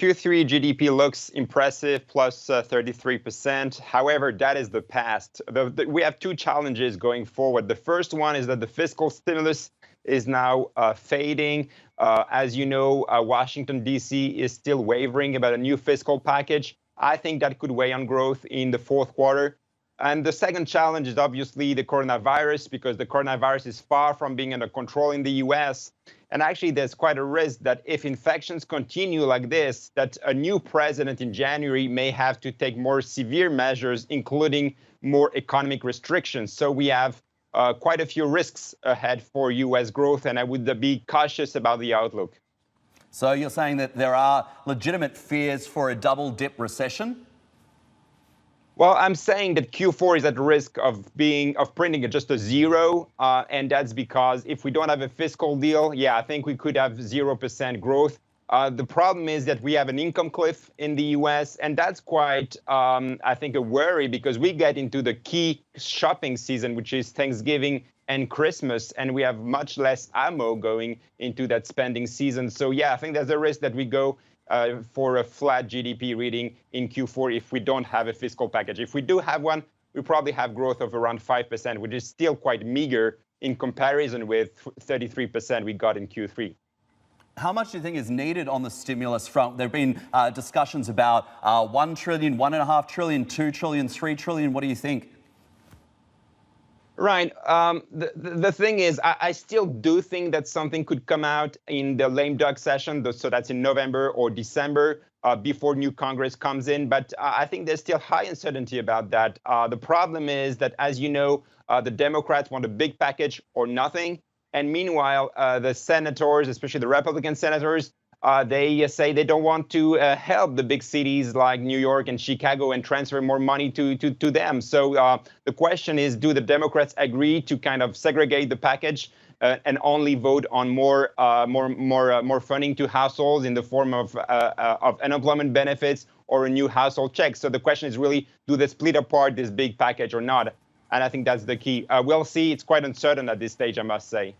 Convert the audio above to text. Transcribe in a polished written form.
Q3 GDP looks impressive, plus 33%. However, that is the past. We have two challenges going forward. The first one is that the fiscal stimulus is now fading. As you know, Washington, D.C. is still wavering about a new fiscal package. I think that could weigh on growth in the fourth quarter. And the second challenge is obviously the coronavirus, because the coronavirus is far from being under control in the US. And actually, there's quite a risk that if infections continue like this, that a new president in January may have to take more severe measures, including more economic restrictions. So we have quite a few risks ahead for US growth, and I would be cautious about the outlook. So you're saying that there are legitimate fears for a double dip recession? Well, I'm saying that Q4 is at risk of printing just a zero, and that's because if we don't have a fiscal deal, yeah, I think we could have 0% growth. The problem is that we have an income cliff in the US, and that's quite, I think, a worry, because we get into the key shopping season, which is Thanksgiving and Christmas, and we have much less ammo going into that spending season. So yeah, I think there's a risk that we go for a flat GDP reading in Q4 if we don't have a fiscal package. If we do have one, we probably have growth of around 5%, which is still quite meager in comparison with 33% we got in Q3. How much do you think is needed on the stimulus front? There have been discussions about 1 trillion, 1.5 trillion, 2 trillion, 3 trillion. What do you think? Right. The thing is, I still do think that something could come out in the lame duck session, so that's in November or December, before new Congress comes in. But I think there's still high uncertainty about that. The problem is that, as you know, the Democrats want a big package or nothing. And meanwhile, the senators, especially the Republican senators, they say they don't want to help the big cities like New York and Chicago and transfer more money to them. So the question is, do the Democrats agree to kind of segregate the package and only vote on more funding to households in the form of unemployment benefits or a new household check? So the question is really, do they split apart this big package or not? And I think that's the key. We'll see. It's quite uncertain at this stage, I must say.